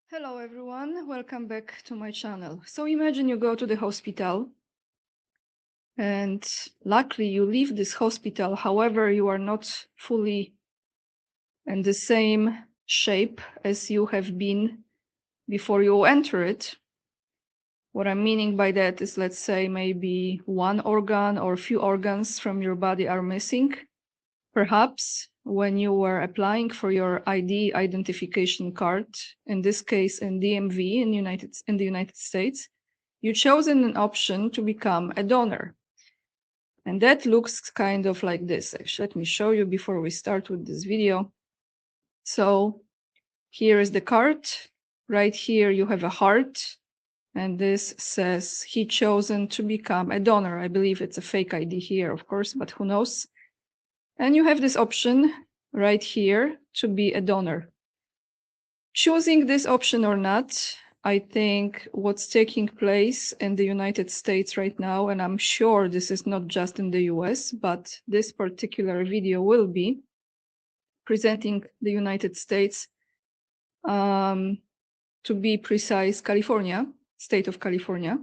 Hello everyone, welcome back to my channel. So imagine you go to the hospital and luckily you leave this hospital, however you are not fully in the same shape as you have been before you enter it. What I'm meaning by that is, let's say maybe one organ or a few organs from your body are missing. Perhaps when you were applying for your ID identification card, in this case in DMV in the United States, you chosen an option to become a donor. And that looks kind of like this. Actually, let me show you before we start with this video. So here is the card. Right here you have a heart. And this says he chosen to become a donor. I believe it's a fake ID here, of course, but who knows? And you have this option right here to be a donor. Choosing this option or not, I think what's taking place in the United States right now, and I'm sure this is not just in the US, but this particular video will be presenting the United States, to be precise, California, state of California.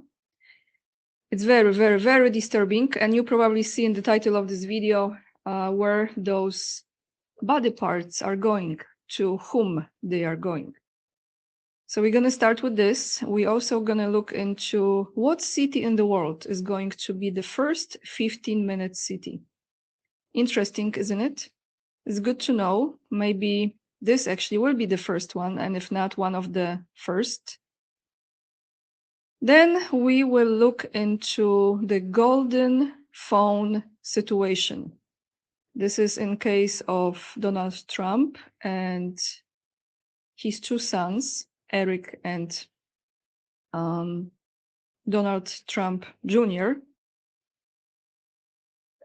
It's very, very, very disturbing. And you probably see in the title of this video where those body parts are going, to whom they are going. So we're going to start with this. We're also going to look into what city in the world is going to be the first 15-minute city. Interesting, isn't it? It's good to know. Maybe this actually will be the first one, and if not, one of the first. Then we will look into the golden phone situation. This is in case of Donald Trump and his two sons, Eric and Donald Trump Jr.,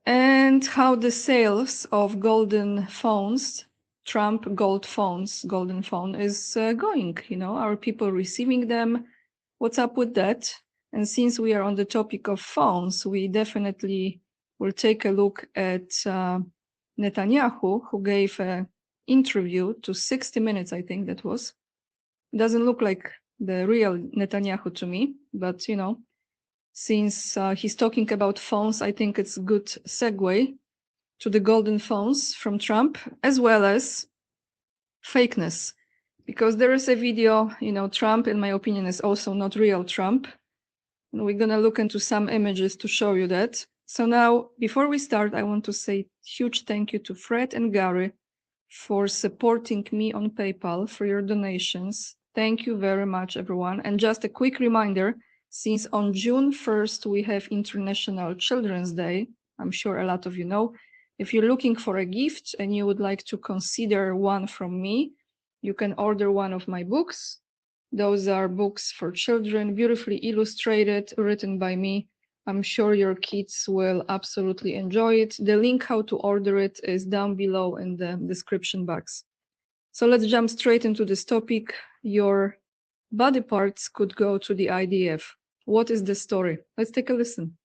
and how the sales of golden phones, Trump gold phones, golden phone is going. You know, are people receiving them? What's up with that? And since we are on the topic of phones, we definitely will take a look at Netanyahu, who gave an interview to 60 Minutes, I think that was. Doesn't look like the real Netanyahu to me, but you know, since he's talking about phones, I think it's a good segue to the golden phones from Trump, as well as fakeness. Because there is a video, you know, Trump, in my opinion, is also not real Trump. And we're going to look into some images to show you that. So now, before we start, I want to say huge thank you to Fred and Gary for supporting me on PayPal, for your donations. Thank you very much, everyone. And just a quick reminder, since on June 1st, we have International Children's Day, I'm sure a lot of you know, if you're looking for a gift and you would like to consider one from me, you can order one of my books. Those are books for children, beautifully illustrated, written by me. I'm sure your kids will absolutely enjoy it. The link how to order it is down below in the description box. So let's jump straight into this topic. Your body parts could go to the IDF. What is the story? Let's take a listen.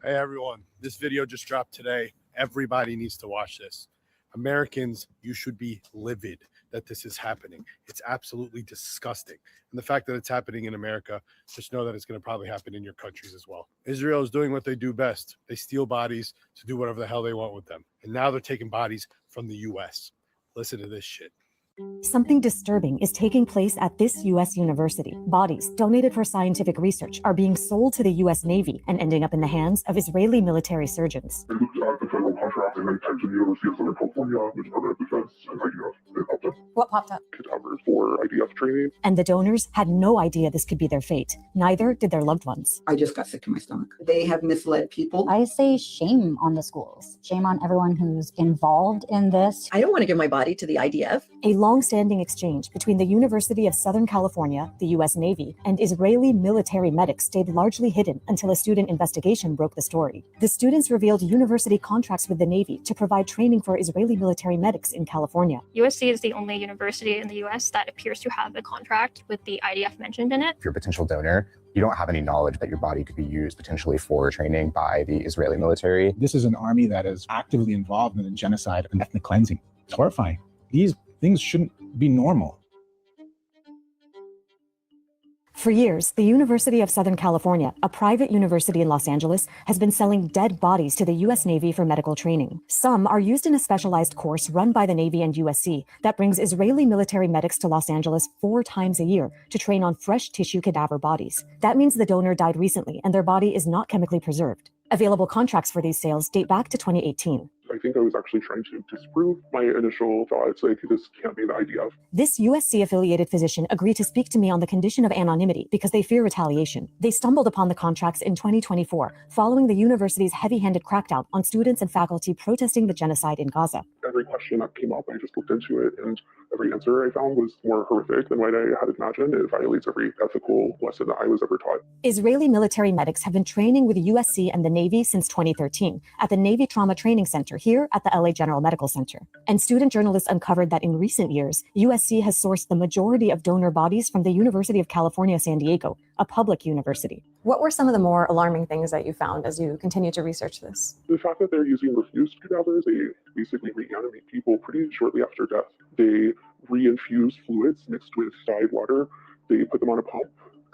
Hey everyone, this video just dropped today. Everybody needs to watch this. Americans, you should be livid that this is happening. It's absolutely disgusting. And the fact that it's happening in America, just know that it's going to probably happen in your countries as well. Israel is doing what they do best. They steal bodies to do whatever the hell they want with them. And now they're taking bodies from the US. Listen to this shit. Something disturbing is taking place at this U.S. university. Bodies donated for scientific research are being sold to the U.S. Navy and ending up in the hands of Israeli military surgeons. It looked at the federal contract and they typed in University of Southern California, the Department of Defense, and IDF. It popped up. What popped up? Cadavers for IDF training. And the donors had no idea this could be their fate. Neither did their loved ones. I just got sick to my stomach. They have misled people. I say shame on the schools. Shame on everyone who's involved in this. I don't want to give my body to the IDF. A long-standing exchange between the University of Southern California, the U.S. Navy, and Israeli military medics stayed largely hidden until a student investigation broke the story. The students revealed university contracts with the Navy to provide training for Israeli military medics in California. USC is the only university in the US that appears to have a contract with the IDF mentioned in it. If you're a potential donor, You don't have any knowledge that your body could be used potentially for training by the Israeli military. This is an army that is actively involved in the genocide and ethnic cleansing. It's horrifying. These things shouldn't be normal. For years, the University of Southern California, a private university in Los Angeles, has been selling dead bodies to the U.S. Navy for medical training. Some are used in a specialized course run by the Navy and USC that brings Israeli military medics to Los Angeles 4 times a year to train on fresh tissue cadaver bodies. That means the donor died recently and their body is not chemically preserved. Available contracts for these sales date back to 2018. I think I was actually trying to disprove my initial thoughts, like this can't be the IDF. This USC-affiliated physician agreed to speak to me on the condition of anonymity because they fear retaliation. They stumbled upon the contracts in 2024, following the university's heavy-handed crackdown on students and faculty protesting the genocide in Gaza. Every question that came up, I just looked into it, and every answer I found was more horrific than what I had imagined. It violates every ethical lesson that I was ever taught. Israeli military medics have been training with USC and the Navy since 2013 at the Navy Trauma Training Center here at the LA General Medical Center. And student journalists uncovered that in recent years, USC has sourced the majority of donor bodies from the University of California, San Diego, a public university. What were some of the more alarming things that you found as you continue to research this? The fact that they're using refused cadavers, they basically reanimate people pretty shortly after death. They reinfuse fluids mixed with dyed water. They put them on a pump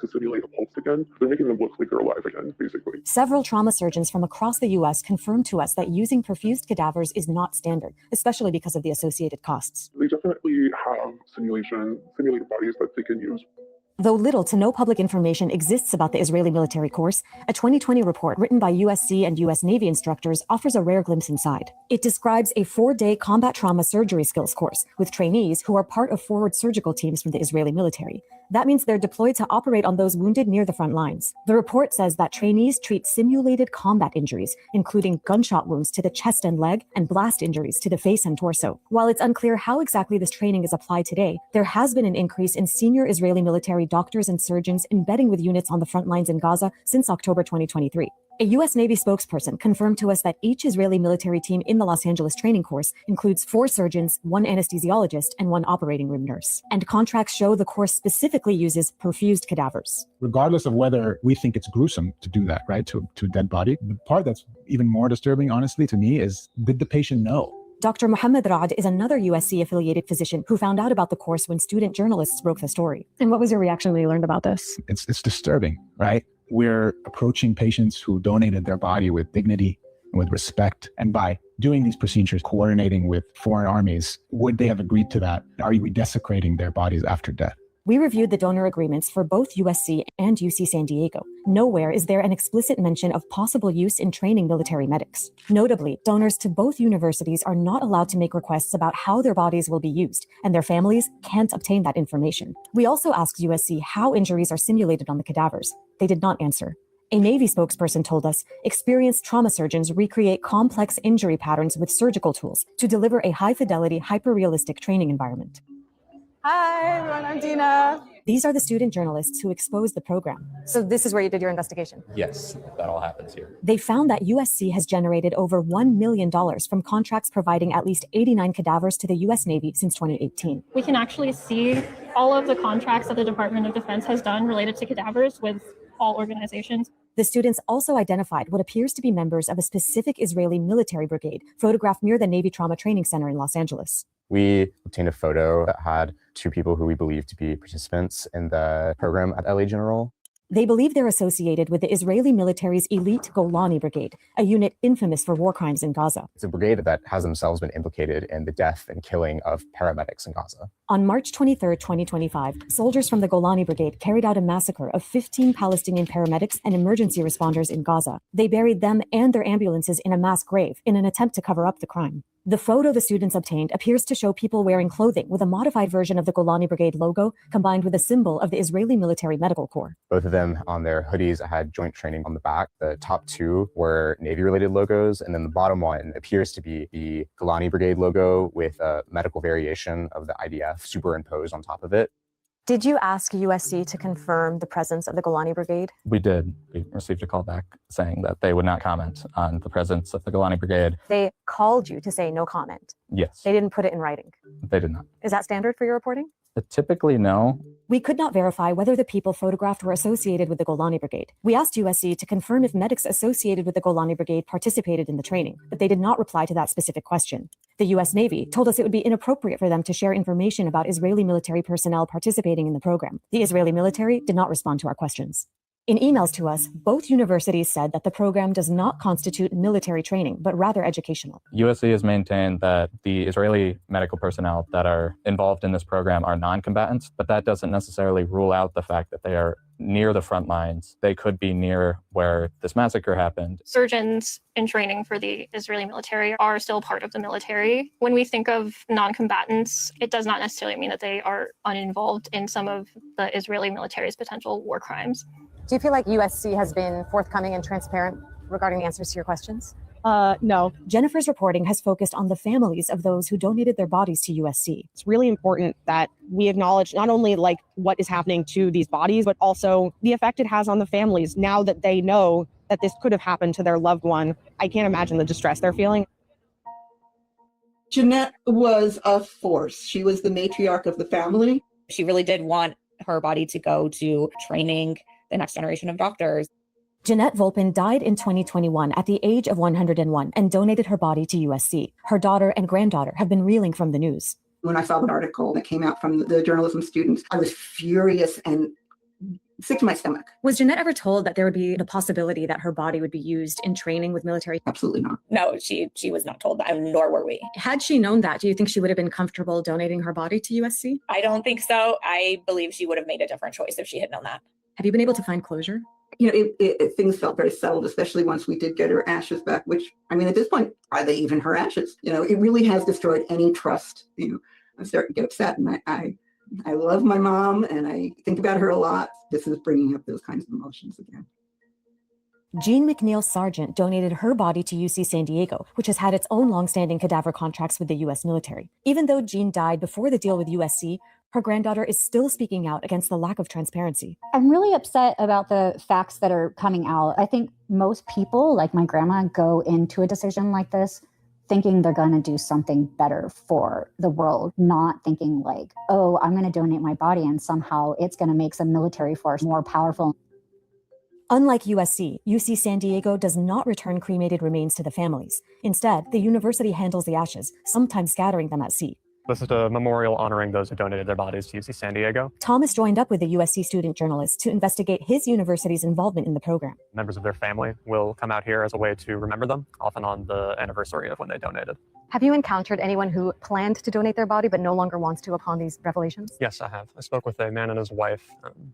to simulate a pulse again. They're making them look like they're alive again, basically. Several trauma surgeons from across the U.S. confirmed to us that using perfused cadavers is not standard, especially because of the associated costs. They definitely have simulated bodies that they can use. Though little to no public information exists about the Israeli military course, a 2020 report written by USC and US Navy instructors offers a rare glimpse inside. It describes a 4-day combat trauma surgery skills course with trainees who are part of forward surgical teams from the Israeli military. That means they're deployed to operate on those wounded near the front lines. The report says that trainees treat simulated combat injuries, including gunshot wounds to the chest and leg and blast injuries to the face and torso. While it's unclear how exactly this training is applied today, there has been an increase in senior Israeli military doctors and surgeons embedding with units on the front lines in Gaza since October 2023. A U.S. Navy spokesperson confirmed to us that each Israeli military team in the Los Angeles training course includes 4 surgeons, 1 anesthesiologist, and 1 operating room nurse. And contracts show the course specifically uses perfused cadavers. Regardless of whether we think it's gruesome to do that, right, to a dead body, the part that's even more disturbing, honestly, to me is, did the patient know? Dr. Mohammed Raad is another USC-affiliated physician who found out about the course when student journalists broke the story. And what was your reaction when you learned about this? It's disturbing, right? We're approaching patients who donated their body with dignity and with respect. And by doing these procedures, coordinating with foreign armies, would they have agreed to that? Are we desecrating their bodies after death? We reviewed the donor agreements for both USC and UC San Diego. Nowhere is there an explicit mention of possible use in training military medics. Notably, donors to both universities are not allowed to make requests about how their bodies will be used, and their families can't obtain that information. We also asked USC how injuries are simulated on the cadavers. They did not answer. A Navy spokesperson told us experienced trauma surgeons recreate complex injury patterns with surgical tools to deliver a high-fidelity, hyper-realistic training environment. Hi, everyone. I'm Dina. These are the student journalists who exposed the program. So this is where you did your investigation? Yes, that all happens here. They found that USC has generated over $1 million from contracts providing at least 89 cadavers to the US Navy since 2018. We can actually see all of the contracts that the Department of Defense has done related to cadavers with all organizations. The students also identified what appears to be members of a specific Israeli military brigade photographed near the Navy Trauma Training Center in Los Angeles. We obtained a photo that had 2 people who we believe to be participants in the program at LA General. They believe they're associated with the Israeli military's elite Golani Brigade, a unit infamous for war crimes in Gaza. It's a brigade that has themselves been implicated in the death and killing of paramedics in Gaza. On March 23, 2025, soldiers from the Golani Brigade carried out a massacre of 15 Palestinian paramedics and emergency responders in Gaza. They buried them and their ambulances in a mass grave in an attempt to cover up the crime. The photo the students obtained appears to show people wearing clothing with a modified version of the Golani Brigade logo combined with a symbol of the Israeli Military Medical Corps. Both of them on their hoodies had joint training on the back. The top 2 were Navy-related logos, and then the bottom one appears to be the Golani Brigade logo with a medical variation of the IDF superimposed on top of it. Did you ask USC to confirm the presence of the Golani Brigade? We did. We received a call back saying that they would not comment on the presence of the Golani Brigade. They called you to say no comment? Yes. They didn't put it in writing? They did not. Is that standard for your reporting? Typically, no. We could not verify whether the people photographed were associated with the Golani Brigade. We asked USC to confirm if medics associated with the Golani Brigade participated in the training, but they did not reply to that specific question. The US Navy told us it would be inappropriate for them to share information about Israeli military personnel participating in the program. The Israeli military did not respond to our questions. In emails to us, both universities said that the program does not constitute military training, but rather educational. USC has maintained that the Israeli medical personnel that are involved in this program are non-combatants, but that doesn't necessarily rule out the fact that they are near the front lines. They could be near where this massacre happened. Surgeons in training for the Israeli military are still part of the military. When we think of non-combatants, it does not necessarily mean that they are uninvolved in some of the Israeli military's potential war crimes. Do you feel like USC has been forthcoming and transparent regarding the answers to your questions? No. Jennifer's reporting has focused on the families of those who donated their bodies to USC. It's really important that we acknowledge not only like what is happening to these bodies, but also the effect it has on the families now that they know that this could have happened to their loved one. I can't imagine the distress they're feeling. Jeanette was a force. She was the matriarch of the family. She really did want her body to go to training the next generation of doctors. Jeanette Volpin died in 2021 at the age of 101 and donated her body to USC. Her daughter and granddaughter have been reeling from the news. When I saw the article that came out from the journalism students, I was furious and sick to my stomach. Was Jeanette ever told that there would be the possibility that her body would be used in training with military? Absolutely not. No, she was not told that, nor were we. Had she known that, do you think she would have been comfortable donating her body to USC? I don't think so. I believe she would have made a different choice if she had known that. Have you been able to find closure? You know, things felt very settled, especially once we did get her ashes back, which, I mean, at this point, are they even her ashes? You know, it really has destroyed any trust. You know, I'm starting to get upset, and I love my mom and I think about her a lot. This is bringing up those kinds of emotions again. Jean McNeil Sargent donated her body to UC San Diego, which has had its own longstanding cadaver contracts with the U.S. military. Even though Jean died before the deal with USC, her granddaughter is still speaking out against the lack of transparency. I'm really upset about the facts that are coming out. I think most people, like my grandma, go into a decision like this thinking they're going to do something better for the world, not thinking like, oh, I'm going to donate my body and somehow it's going to make some military force more powerful. Unlike USC, UC San Diego does not return cremated remains to the families. Instead, the university handles the ashes, sometimes scattering them at sea. This is a memorial honoring those who donated their bodies to UC San Diego. Thomas joined up with a USC student journalist to investigate his university's involvement in the program. Members of their family will come out here as a way to remember them, often on the anniversary of when they donated. Have you encountered anyone who planned to donate their body but no longer wants to upon these revelations? Yes, I have. I spoke with a man and his wife.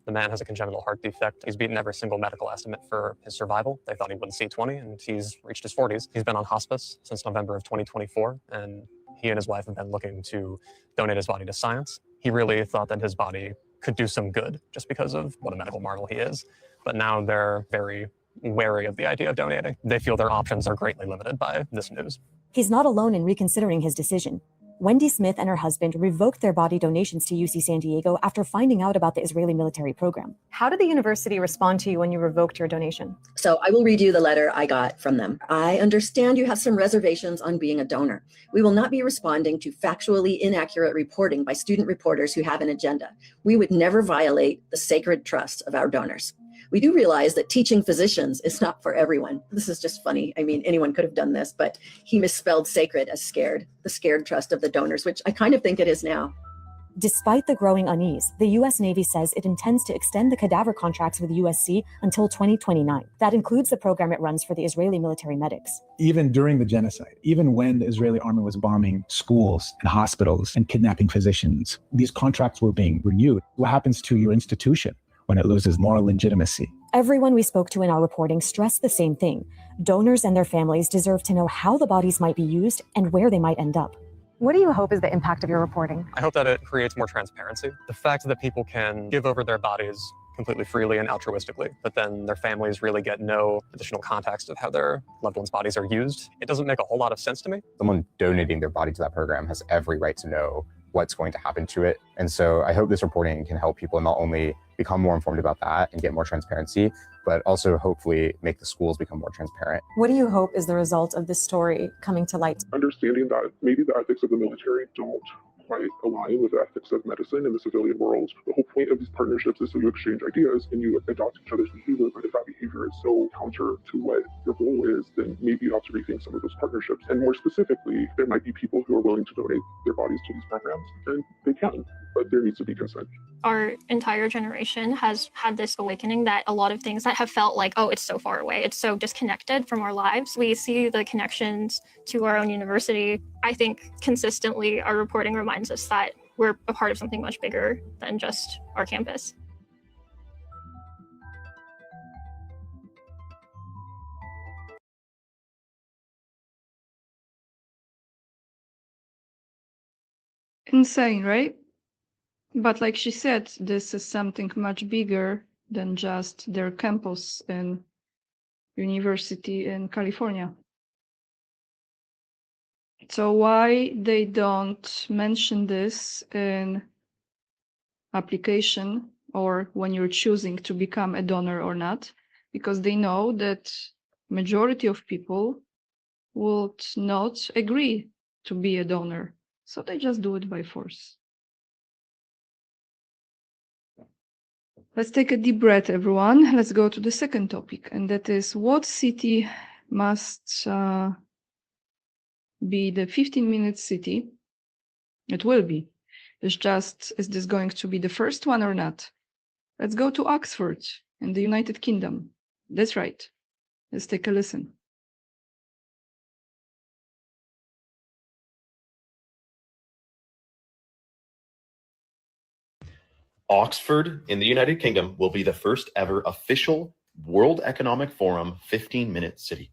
The man has a congenital heart defect. He's beaten every single medical estimate for his survival. They thought he wouldn't see 20, and he's reached his 40s. He's been on hospice since November of 2024, and he and his wife have been looking to donate his body to science. He really thought that his body could do some good just because of what a medical marvel he is. But now they're very wary of the idea of donating. They feel their options are greatly limited by this news. He's not alone in reconsidering his decision. Wendy Smith and her husband revoked their body donations to UC San Diego after finding out about the Israeli military program. How did the university respond to you when you revoked your donation? So I will read you the letter I got from them. I understand you have some reservations on being a donor. We will not be responding to factually inaccurate reporting by student reporters who have an agenda. We would never violate the sacred trust of our donors. We do realize that teaching physicians is not for everyone. This is just funny. I mean, anyone could have done this, but he misspelled sacred as scared, the scared trust of the donors, which I kind of think it is now. Despite the growing unease, the U.S. Navy says it intends to extend the cadaver contracts with USC until 2029. That includes the program it runs for the Israeli military medics. Even during the genocide, even when the Israeli army was bombing schools and hospitals and kidnapping physicians, these contracts were being renewed. What happens to your institution when it loses moral legitimacy? Everyone we spoke to in our reporting stressed the same thing. Donors and their families deserve to know how the bodies might be used and where they might end up. What do you hope is the impact of your reporting? I hope that it creates more transparency. The fact that people can give over their bodies completely freely and altruistically, but then their families really get no additional context of how their loved ones' bodies are used, it doesn't make a whole lot of sense to me. Someone donating their body to that program has every right to know what's going to happen to it. And so I hope this reporting can help people not only become more informed about that and get more transparency, but also hopefully make the schools become more transparent. What do you hope is the result of this story coming to light? Understanding that maybe the ethics of the military don't quite align with the ethics of medicine in the civilian world. The whole point of these partnerships is so you exchange ideas and you adopt each other's behavior, but if that behavior is so counter to what your goal is, then maybe you have to rethink some of those partnerships. And more specifically, there might be people who are willing to donate their bodies to these programs, and they can, but there needs to be consent. Our entire generation has had this awakening that a lot of things that have felt like, oh, it's so far away, it's so disconnected from our lives. We see the connections to our own university. I think consistently our reporting reminds us that we're a part of something much bigger than just our campus. Insane, right? But like she said, this is something much bigger than just their campus and university in California. So why they don't mention this in application or when you're choosing to become a donor or not? Because they know that majority of people would not agree to be a donor. So they just do it by force. Let's take a deep breath, everyone. Let's go to the second topic, and that is what city must be the 15-minute city. It will be. It's just, is this going to be the first one or not? Let's go to Oxford in the United Kingdom. That's right. Let's take a listen. Oxford in the United Kingdom will be the first ever official World Economic Forum 15-minute city.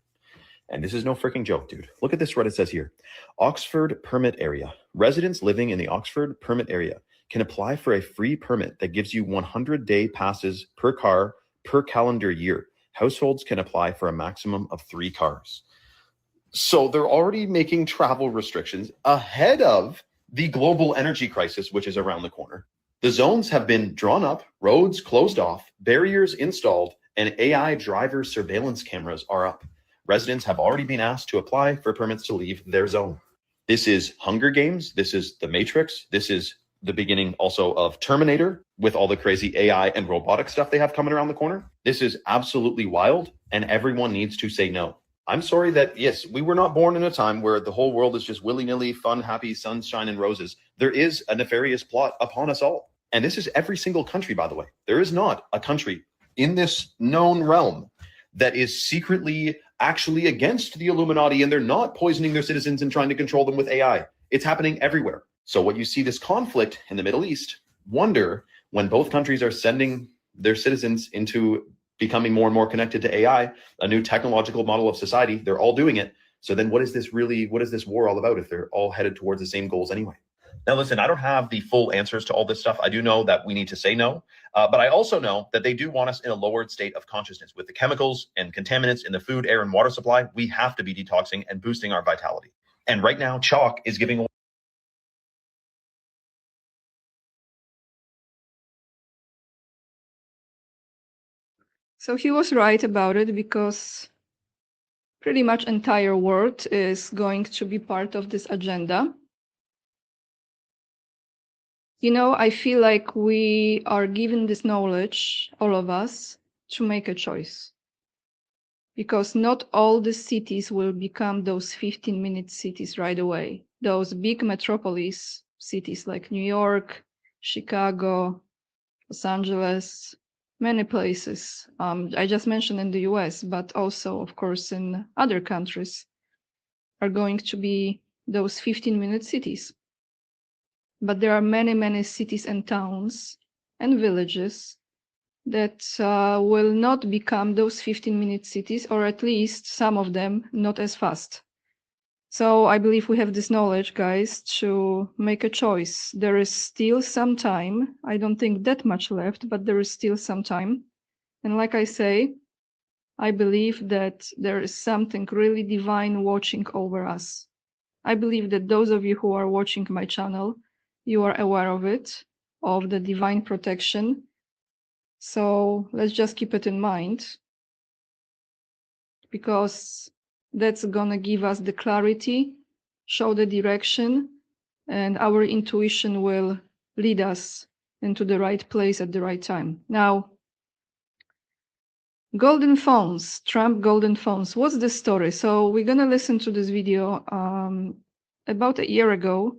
And this is no freaking joke, dude. Look at this, what it says here. Oxford permit area. Residents living in the Oxford permit area can apply for a free permit that gives you 100-day passes per car per calendar year. Households can apply for a maximum of 3 cars. So they're already making travel restrictions ahead of the global energy crisis, which is around the corner. The zones have been drawn up, roads closed off, barriers installed, and AI driver surveillance cameras are up. Residents have already been asked to apply for permits to leave their zone. This is Hunger Games. This is The Matrix. This is the beginning also of Terminator with all the crazy AI and robotic stuff they have coming around the corner. This is absolutely wild, and everyone needs to say no. I'm sorry that, yes, we were not born in a time where the whole world is just willy-nilly, fun, happy, sunshine and roses. There is a nefarious plot upon us all. And this is every single country, by the way. There is not a country in this known realm that is secretly actually against the Illuminati, and they're not poisoning their citizens and trying to control them with AI. It's happening everywhere. So what you see this conflict in the Middle East, wonder when both countries are sending their citizens into becoming more and more connected to AI, a new technological model of society, they're all doing it. So then what is this war all about if they're all headed towards the same goals anyway? Now, listen, I don't have the full answers to all this stuff. I do know that we need to say no, but I also know that they do want us in a lowered state of consciousness. With the chemicals and contaminants in the food, air, and water supply, we have to be detoxing and boosting our vitality. And right now, chalk is giving away. So he was right about it, because pretty much entire world is going to be part of this agenda. You know, I feel like we are given this knowledge, all of us, to make a choice. Because not all the cities will become those 15-minute cities right away. Those big metropolis cities like New York, Chicago, Los Angeles, many places. I just mentioned in the US, but also, of course, in other countries are going to be those 15-minute cities. But there are many, many cities and towns and villages that will not become those 15-minute cities, or at least some of them not as fast. So I believe we have this knowledge, guys, to make a choice. There is still some time. I don't think that much left, but there is still some time. And like I say, I believe that there is something really divine watching over us. I believe that those of you who are watching my channel, you are aware of it, of the divine protection. So let's just keep it in mind, because that's gonna give us the clarity, show the direction, and our intuition will lead us into the right place at the right time. Now, golden phones, Trump golden phones. What's the story? So we're going to listen to this video. About a year ago,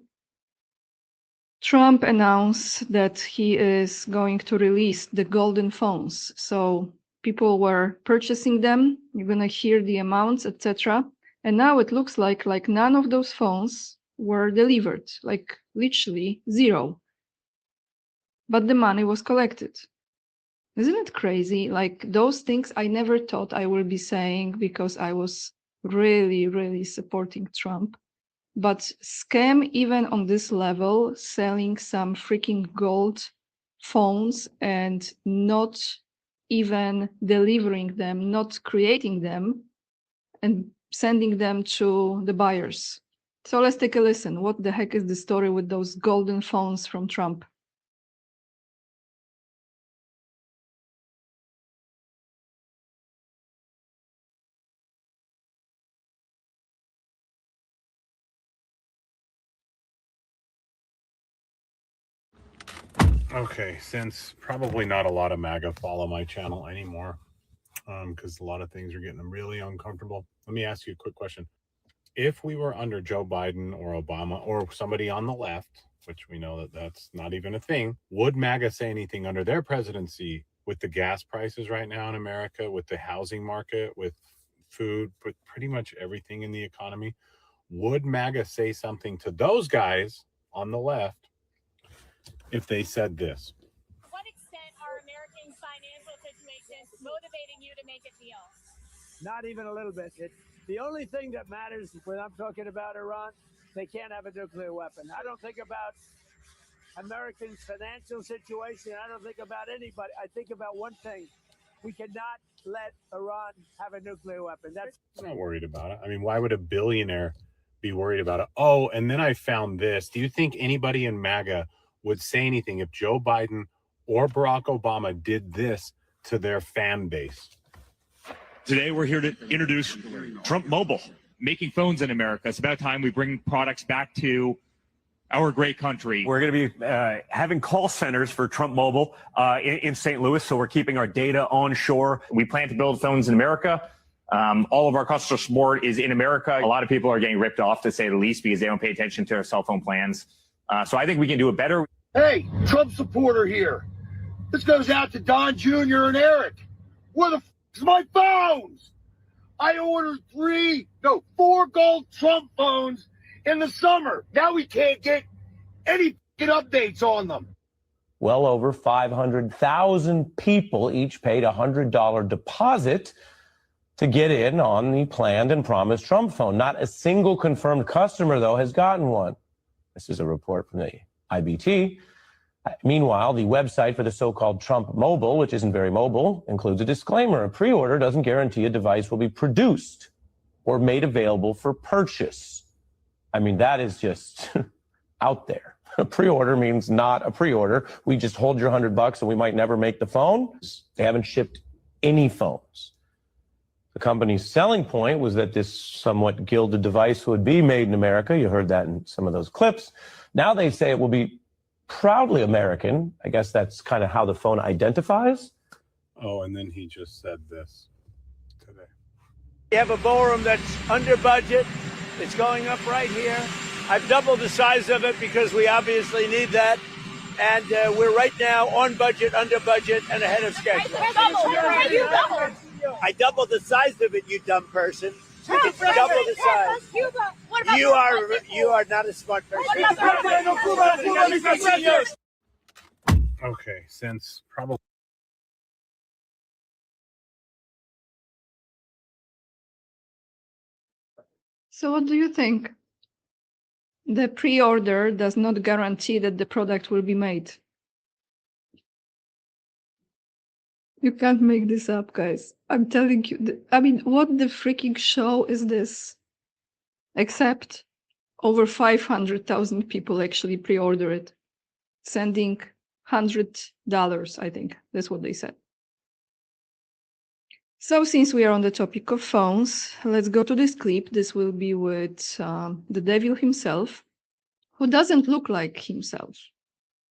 Trump announced that he is going to release the golden phones. So people were purchasing them. You're going to hear the amounts, etc. And now it looks like none of those phones were delivered, like literally zero. But the money was collected. Isn't it crazy? Like those things I never thought I would be saying because I was really, really supporting Trump. But scam even on this level, selling some freaking gold phones and not even delivering them, not creating them and sending them to the buyers. So let's take a listen. What the heck is the story with those golden phones from Trump? Okay, since probably not a lot of MAGA follow my channel anymore, because a lot of things are getting really uncomfortable. Let me ask you a quick question. If we were under Joe Biden or Obama or somebody on the left, which we know that that's not even a thing, would MAGA say anything under their presidency with the gas prices right now in America, with the housing market, with food, with pretty much everything in the economy? Would MAGA say something to those guys on the left if they said this? To what extent are American financial situations motivating you to make a deal? Not even a little bit. The only thing that matters when I'm talking about Iran, they can't have a nuclear weapon. I don't think about Americans' financial situation. I don't think about anybody. I think about one thing. We cannot let Iran have a nuclear weapon. I'm not worried about it. I mean, why would a billionaire be worried about it? Oh, and then I found this. Do you think anybody in MAGA would say anything if Joe Biden or Barack Obama did this to their fan base? Today, we're here to introduce Trump Mobile, making phones in America. It's about time we bring products back to our great country. We're going to be having call centers for Trump Mobile in St. Louis, so we're keeping our data onshore. We plan to build phones in America. All of our customer support is in America. A lot of people are getting ripped off, to say the least, because they don't pay attention to their cell phone plans. So I think we can do it better. Hey, Trump supporter here. This goes out to Don Jr. and Eric. Where the f*** my phones? I ordered 4 gold Trump phones in the summer. Now we can't get any updates on them. Well over 500,000 people each paid a $100 deposit to get in on the planned and promised Trump phone. Not a single confirmed customer, though, has gotten one. This is a report from the IBT. Meanwhile, the website for the so-called Trump Mobile, which isn't very mobile, includes a disclaimer. A pre-order doesn't guarantee a device will be produced or made available for purchase. I mean, that is just out there. A pre-order means not a pre-order. We just hold your $100 and we might never make the phone. They haven't shipped any phones. The company's selling point was that this somewhat gilded device would be made in America. You heard that in some of those clips. Now they say it will be proudly American. I guess that's kind of how the phone identifies. Oh, and then he just said this today. You have a ballroom that's under budget. It's going up right here. I've doubled the size of it because we obviously need that. And we're right now on budget, under budget, and ahead of schedule. I doubled the size of it, you dumb person. Double the size. You are not a smart person. Okay, since probably. So what do you think? The pre-order does not guarantee that the product will be made. You can't make this up, guys. I'm telling you. I mean, what the freaking show is this? Except over 500,000 people actually pre-order it, sending $100, I think. That's what they said. So since we are on the topic of phones, let's go to this clip. This will be with the devil himself, who doesn't look like himself.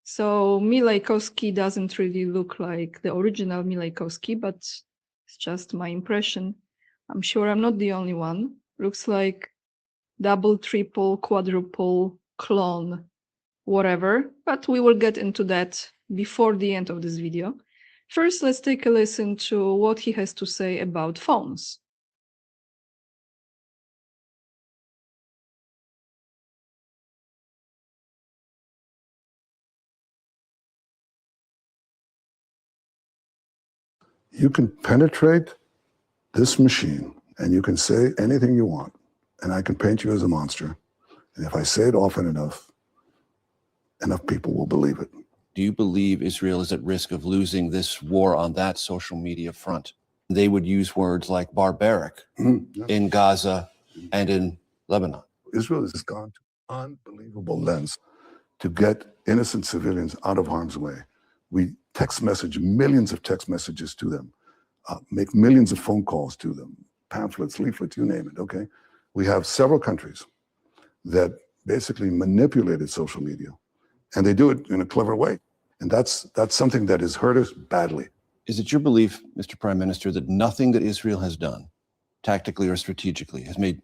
So Mileikowski doesn't really look like the original Mileikowski, but it's just my impression. I'm sure I'm not the only one. Looks like double, triple, quadruple clone, whatever, but we will get into that before the end of this video. First, let's take a listen to what he has to say about phones. You can penetrate this machine and you can say anything you want, and I can paint you as a monster. And if I say it often enough, enough people will believe it. Do you believe Israel is at risk of losing this war on that social media front? They would use words like barbaric in Gaza and in Lebanon. Israel has gone to unbelievable lengths to get innocent civilians out of harm's way. We text message millions of text messages to them, make millions of phone calls to them, pamphlets, leaflets, you name it, okay? We have several countries that basically manipulated social media, and they do it in a clever way. And that's something that has hurt us badly. Is it your belief, Mr. Prime Minister, that nothing that Israel has done, tactically or strategically, has made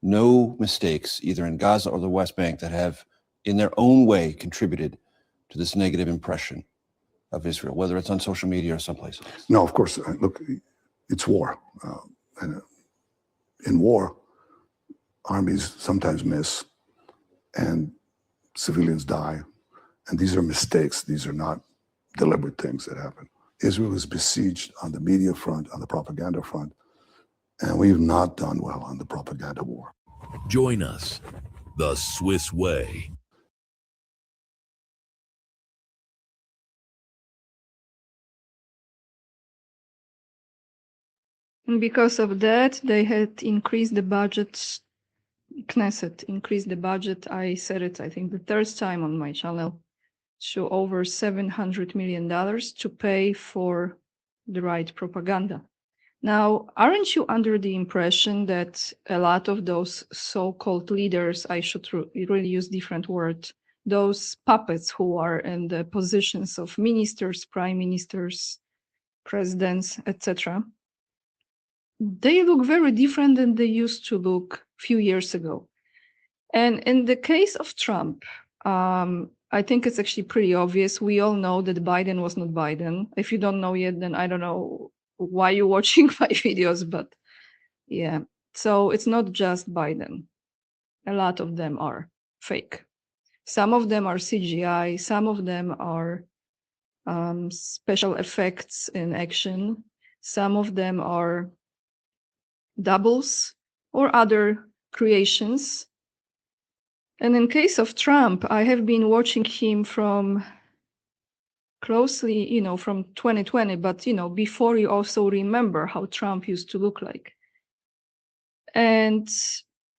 no mistakes, either in Gaza or the West Bank, that have, in their own way, contributed to this negative impression of Israel, whether it's on social media or someplace else? No, of course. Look, it's war. And in war, armies sometimes miss, and civilians die. And these are mistakes. These are not deliberate things that happen. Israel is besieged on the media front, on the propaganda front, and we've not done well on the propaganda war. Join us, the Swiss way. And because of that, they had increased the budget. Knesset increased the budget. I said it, I think, the third time on my channel, to over $700 million to pay for the right propaganda. Now, aren't you under the impression that a lot of those so-called leaders, I should really use different words, those puppets who are in the positions of ministers, prime ministers, presidents, etc., they look very different than they used to look a few years ago. And in the case of Trump, I think it's actually pretty obvious. We all know that Biden was not Biden. If you don't know yet, then I don't know why you're watching my videos, but yeah. So it's not just Biden. A lot of them are fake. Some of them are CGI. Some of them are special effects in action. Some of them are doubles or other creations. And in case of Trump, I have been watching him from closely, from 2020, but, before you also remember how Trump used to look like. And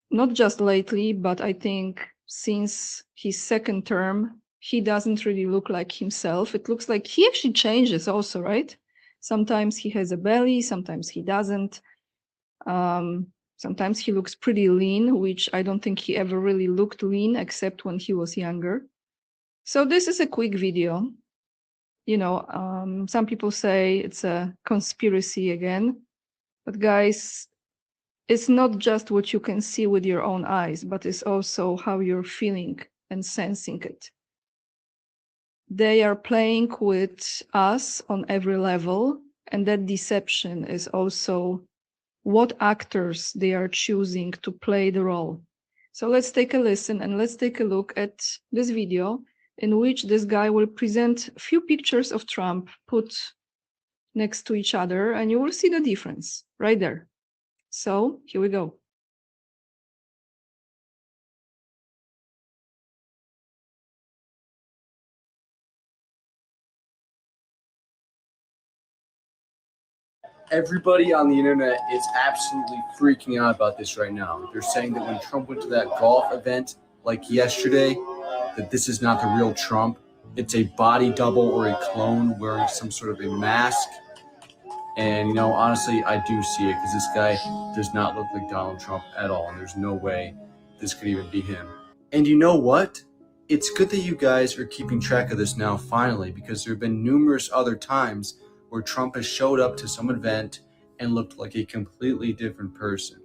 not just lately, but I think since his second term, he doesn't really look like himself. It looks like he actually changes also, right? Sometimes he has a belly, sometimes he doesn't. Sometimes he looks pretty lean, which I don't think he ever really looked lean except when he was younger. So this is a quick video. Some people say it's a conspiracy again, but guys, it's not just what you can see with your own eyes, but it's also how you're feeling and sensing it. They are playing with us on every level, and that deception is also what actors they are choosing to play the role. So let's take a listen and let's take a look at this video in which this guy will present a few pictures of Trump put next to each other, and you will see the difference right there. So here we go. Everybody on the internet is absolutely freaking out about this right now. They're saying that when Trump went to that golf event like yesterday, that this is not the real Trump. It's a body double or a clone wearing some sort of a mask. And, honestly, I do see it because this guy does not look like Donald Trump at all. And there's no way this could even be him. And you know what? It's good that you guys are keeping track of this now, finally, because there have been numerous other times where Trump has showed up to some event and looked like a completely different person.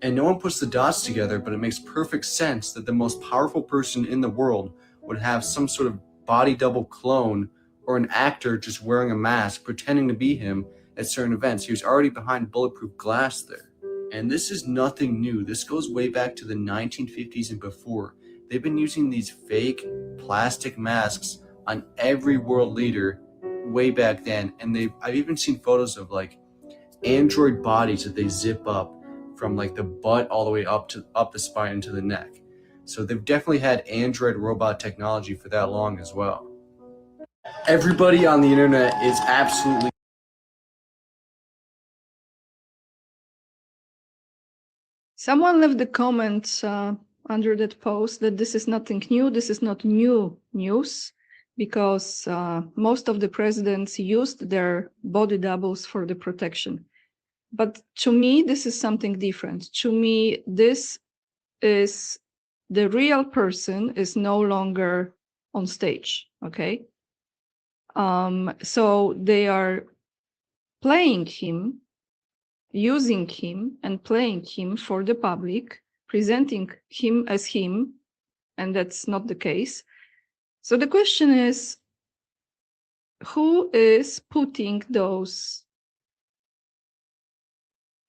And no one puts the dots together, but it makes perfect sense that the most powerful person in the world would have some sort of body double clone or an actor just wearing a mask pretending to be him at certain events. He was already behind bulletproof glass there. And this is nothing new. This goes way back to the 1950s and before. They've been using these fake plastic masks on every world leader way back then. And I've even seen photos of like android bodies that they zip up from like the butt all the way up the spine into the neck. So they've definitely had android robot technology for that long as well. Everybody on the internet is absolutely Someone left the comment under that post that this is nothing new. This is not new news because most of the presidents used their body doubles for the protection. But to me, this is something different. To me, this is the real person is no longer on stage, okay? So they are playing him, using him and playing him for the public, presenting him as him, and that's not the case. So the question is, who is putting those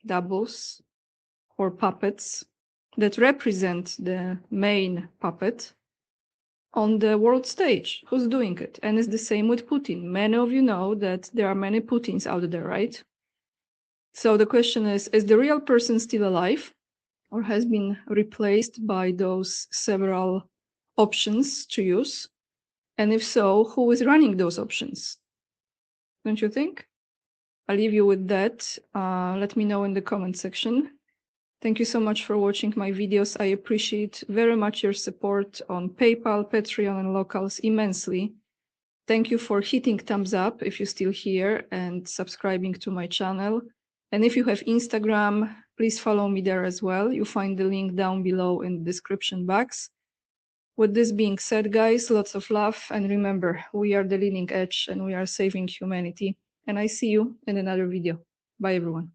doubles or puppets that represent the main puppet on the world stage? Who's doing it? And it's the same with Putin. Many of you know that there are many Putins out there, right? So the question is the real person still alive or has been replaced by those several options to use? And if so, who is running those options? Don't you think? I'll leave you with that. Let me know in the comment section. Thank you so much for watching my videos. I appreciate very much your support on PayPal, Patreon, and Locals immensely. Thank you for hitting thumbs up if you're still here and subscribing to my channel. And if you have Instagram, please follow me there as well. You find the link down below in the description box. With this being said, guys, lots of love. And remember, we are the leading edge and we are saving humanity. And I see you in another video. Bye, everyone.